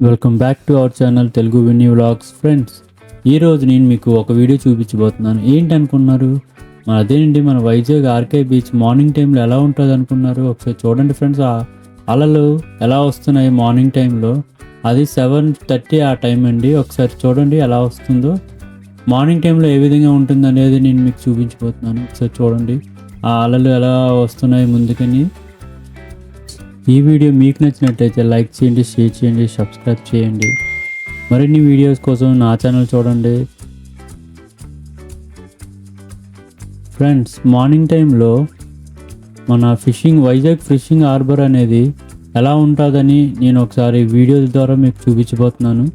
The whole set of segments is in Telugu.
Welcome back to our channel Telugu Vinny vlogs. Friends, ఈరోజు నేను మీకు ఒక వీడియో చూపించబోతున్నాను. ఏంటి అనుకున్నారు? అదేనండి, మన వైజాగ్ ఆర్కే బీచ్ మార్నింగ్ టైంలో ఎలా ఉంటుంది అనుకున్నారు? ఒకసారి చూడండి ఫ్రెండ్స్. ఆ అలలు ఎలా వస్తున్నాయి మార్నింగ్ టైంలో. అది 7:30 ఆ టైం అండి. ఒకసారి చూడండి ఎలా వస్తుందో. మార్నింగ్ టైంలో ఏ విధంగా ఉంటుంది అనేది నేను మీకు చూపించబోతున్నాను. ఒకసారి చూడండి ఆ అలలు ఎలా వస్తున్నాయి ముందుకని. ఈ వీడియో మీకు నచ్చినట్టయితే లైక్ చేయండి, షేర్ చేయండి, సబ్స్క్రైబ్ చేయండి. మరిన్ని వీడియోస్ కోసం నా ఛానల్ చూడండి. ఫ్రెండ్స్, మార్నింగ్ టైంలో మన వైజాగ్ ఫిషింగ్ హార్బర్ అనేది ఎలా ఉంటుందని నేను ఒకసారి వీడియో ద్వారా మీకు చూపించబోతున్నాను.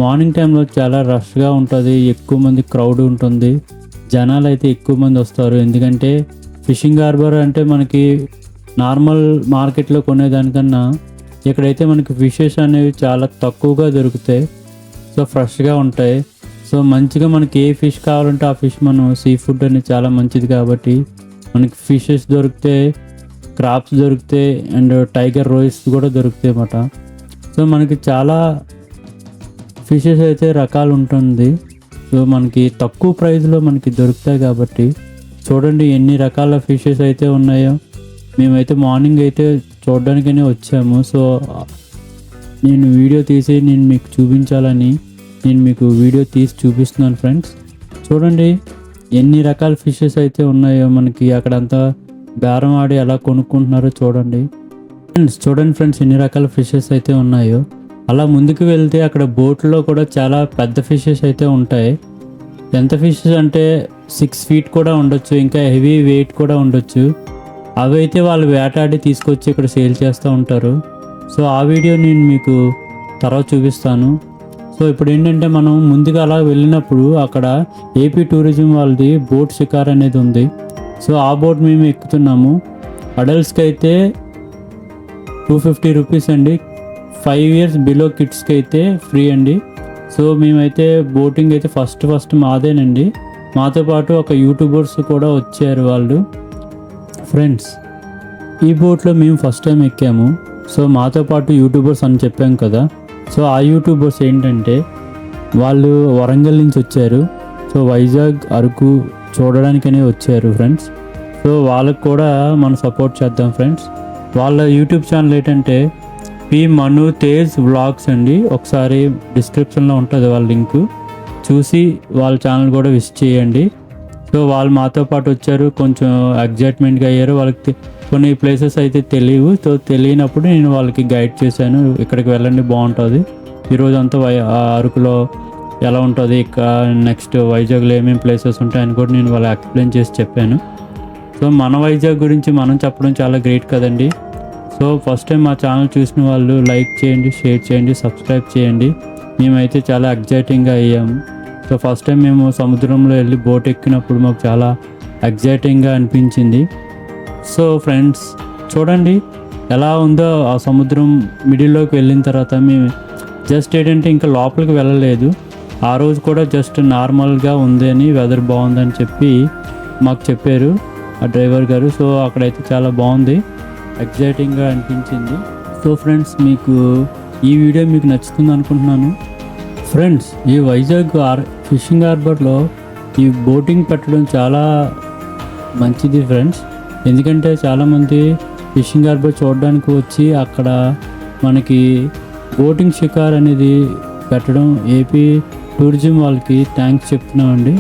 మార్నింగ్ టైంలో చాలా రష్గా ఉంటుంది, ఎక్కువ మంది క్రౌడ్ ఉంటుంది, జనాలు అయితే ఎక్కువ మంది వస్తారు. ఎందుకంటే ఫిషింగ్ హార్బర్ అంటే మనకి నార్మల్ మార్కెట్లో కొనేదానికన్నా ఇక్కడైతే మనకి ఫిషెస్ అనేవి చాలా తక్కువగా దొరుకుతాయి. సో ఫ్రెష్గా ఉంటాయి. సో మంచిగా మనకి ఏ ఫిష్ కావాలంటే ఆ ఫిష్, మనం సీ ఫుడ్ అనేది చాలా మంచిది కాబట్టి మనకి ఫిషెస్ దొరుకుతాయి, క్రాప్స్ దొరుకుతాయి, అండ్ టైగర్ రోయిస్ కూడా దొరుకుతాయి అన్నమాట. సో మనకి చాలా ఫిషెస్ అయితే రకాలు ఉంటుంది. సో మనకి తక్కువ ప్రైస్లో మనకి దొరుకుతాయి కాబట్టి చూడండి ఎన్ని రకాల ఫిషెస్ అయితే ఉన్నాయో. మేమైతే మార్నింగ్ అయితే చూడడానికనే వచ్చాము. సో నేను వీడియో తీసి నేను మీకు చూపించాలని నేను మీకు వీడియో తీసి చూపిస్తున్నాను. ఫ్రెండ్స్, చూడండి ఎన్ని రకాల ఫిషెస్ అయితే ఉన్నాయో. మనకి అక్కడంతా బేరం ఆడి ఎలా కొనుక్కుంటున్నారో చూడండి. చూడండి ఫ్రెండ్స్, ఎన్ని రకాల ఫిషెస్ అయితే ఉన్నాయో. అలా ముందుకు వెళ్తే అక్కడ బోట్లో కూడా చాలా పెద్ద ఫిషెస్ అయితే ఉంటాయి. ఎంత ఫిషెస్ అంటే 6 feet కూడా ఉండొచ్చు, ఇంకా హెవీ వెయిట్ కూడా ఉండొచ్చు. అవి అయితే వాళ్ళు వేటాడి తీసుకొచ్చి ఇక్కడ సేల్ చేస్తూ ఉంటారు. సో ఆ వీడియో నేను మీకు తర్వాత చూపిస్తాను. సో ఇప్పుడు ఏంటంటే మనం ముందుగా అలా వెళ్ళినప్పుడు అక్కడ ఏపీ టూరిజం వాళ్ళది బోట్ షికార్ అనేది ఉంది. సో ఆ బోట్ మేము ఎక్కుతున్నాము. అడల్ట్స్కి అయితే 250 రూపీస్ అండి. 5 years బిలో కిడ్స్కి అయితే ఫ్రీ అండి. సో మేమైతే బోటింగ్ అయితే ఫస్ట్ మాదేనండి. మాతో పాటు ఒక యూట్యూబర్స్ కూడా వచ్చారు వాళ్ళు. ఫ్రెండ్స్, ఈ బోట్లో మేము ఫస్ట్ టైం ఎక్కాము. సో మాతో పాటు యూట్యూబర్స్ అని చెప్పాం కదా. సో ఆ యూట్యూబర్స్ ఏంటంటే వాళ్ళు వరంగల్ నుంచి వచ్చారు. సో వైజాగ్ అరకు చూడడానికనే వచ్చారు ఫ్రెండ్స్. సో వాళ్ళకు కూడా మనం సపోర్ట్ చేద్దాం ఫ్రెండ్స్. వాళ్ళ యూట్యూబ్ ఛానల్ ఏంటంటే పి మను తేజ్ వ్లాగ్స్ అండి. ఒకసారి డిస్క్రిప్షన్లో ఉంటుంది వాళ్ళ లింక్, చూసి వాళ్ళ ఛానల్ కూడా విజిట్ చేయండి. సో వాళ్ళు మాతో పాటు వచ్చారు, కొంచెం ఎగ్జైట్మెంట్గా అయ్యారు. వాళ్ళకి కొన్ని ప్లేసెస్ అయితే తెలియవు. సో తెలియనప్పుడు నేను వాళ్ళకి గైడ్ చేశాను, ఇక్కడికి వెళ్ళండి బాగుంటుంది, ఈరోజు అంతా అరకులో ఎలా ఉంటుంది, ఇక నెక్స్ట్ వైజాగ్లో ఏమేమి ప్లేసెస్ ఉంటాయని కూడా నేను వాళ్ళకి ఎక్స్ప్లెయిన్ చేసి చెప్పాను. సో మన వైజాగ్ గురించి మనం చెప్పడం చాలా గ్రేట్ కదండి. సో ఫస్ట్ టైం మా ఛానల్ చూసిన వాళ్ళు లైక్ చేయండి, షేర్ చేయండి, సబ్స్క్రైబ్ చేయండి. మేమైతే చాలా ఎగ్జైటింగ్గా అయ్యాము. సో ఫస్ట్ టైం మేము సముద్రంలో వెళ్ళి బోట్ ఎక్కినప్పుడు మాకు చాలా ఎగ్జైటింగ్గా అనిపించింది. సో ఫ్రెండ్స్, చూడండి ఎలా ఉందో ఆ సముద్రం. మిడిల్లోకి వెళ్ళిన తర్వాత మేము జస్ట్ ఏంటంటే ఇంకా లోపలికి వెళ్ళలేదు. ఆ రోజు కూడా జస్ట్ నార్మల్గా ఉంది అని, వెదర్ బాగుందని చెప్పి మాకు చెప్పారు ఆ డ్రైవర్ గారు. సో అక్కడైతే చాలా బాగుంది, ఎగ్జైటింగ్గా అనిపించింది. సో ఫ్రెండ్స్, మీకు ఈ వీడియో మీకు నచ్చుతుంది అనుకుంటున్నాను. ఫ్రెండ్స్, ఈ వైజాగ్ ఫిషింగ్ హార్బర్లో ఈ బోటింగ్ పెట్టడం చాలా మంచిది ఫ్రెండ్స్. ఎందుకంటే చాలామంది ఫిషింగ్ హార్బర్ చూడడానికి వచ్చి అక్కడ మనకి బోటింగ్ షికార్ అనేది పెట్టడం ఏపీ టూరిజం వాళ్ళకి థ్యాంక్స్ చెప్తున్నామండి.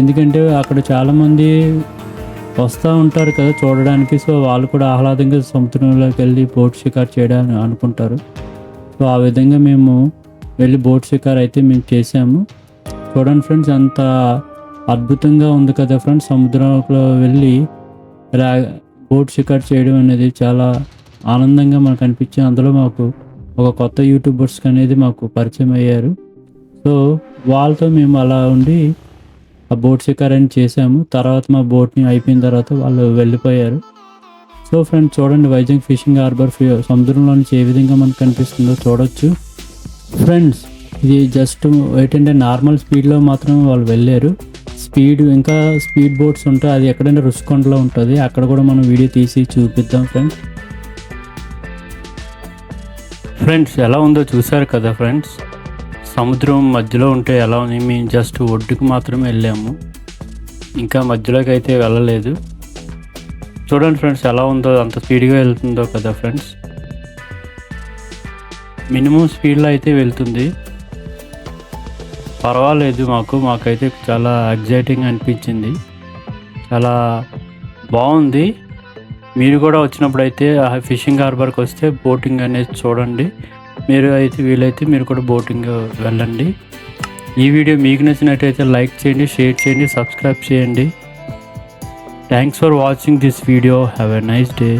ఎందుకంటే అక్కడ చాలామంది వస్తూ ఉంటారు కదా చూడడానికి. సో వాళ్ళు కూడా ఆహ్లాదంగా సముద్రంలోకి వెళ్ళి బోట్ షికార్ చేయడానికి అనుకుంటారు. సో ఆ విధంగా మేము వెళ్ళి బోట్ షికార్ అయితే మేము చేసాము. చూడండి ఫ్రెండ్స్, అంత అద్భుతంగా ఉంది కదా ఫ్రెండ్స్. సముద్రంలో వెళ్ళి బోట్ షికార్ చేయడం అనేది చాలా ఆనందంగా మనకు అనిపించింది. అందులో మాకు ఒక కొత్త యూట్యూబర్స్ అనేది మాకు పరిచయం అయ్యారు. సో వాళ్ళతో మేము అలా ఉండి ఆ బోట్ షికార్ అని చేసాము. తర్వాత మా బోట్ని అయిపోయిన తర్వాత వాళ్ళు వెళ్ళిపోయారు. సో ఫ్రెండ్స్, చూడండి వైజాగ్ ఫిషింగ్ హార్బర్ సముద్రంలో నుంచి ఏ విధంగా మనకు కనిపిస్తుందో చూడొచ్చు. ఫ్రెండ్స్, ఇది జస్ట్ ఏంటంటే నార్మల్ స్పీడ్లో మాత్రం వాళ్ళు వెళ్ళారు. ఇంకా స్పీడ్ బోట్స్ ఉంటాయి, అది ఎక్కడైనా రుషికొండలో ఉంటుంది, అక్కడ కూడా మనం వీడియో తీసి చూపిద్దాం ఫ్రెండ్స్. ఫ్రెండ్స్ ఎలా ఉందో చూసారు కదా ఫ్రెండ్స్, సముద్రం మధ్యలో ఉంటే ఎలా ఉంది. మేము జస్ట్ ఒడ్డుకు మాత్రమే వెళ్ళాము, ఇంకా మధ్యలోకి అయితే వెళ్ళలేదు. చూడండి ఫ్రెండ్స్ ఎలా ఉందో, అంత స్పీడ్గా వెళ్తుందో కదా ఫ్రెండ్స్. మినిమం స్పీడ్లో అయితే వెళ్తుంది. పర్వాలేదు, మాకైతే చాలా ఎగ్జైటింగ్ అనిపించింది, చాలా బాగుంది. మీరు కూడా వచ్చినప్పుడు అయితే ఫిషింగ్ హార్బర్కి వస్తే బోటింగ్ అనేది చూడండి. మీరు అయితే వీలైతే మీరు కూడా బోటింగ్ వెళ్ళండి. ఈ వీడియో మీకు నచ్చినట్టయితే లైక్ చేయండి, షేర్ చేయండి, సబ్స్క్రైబ్ చేయండి. Thanks for watching this video. Have a nice day.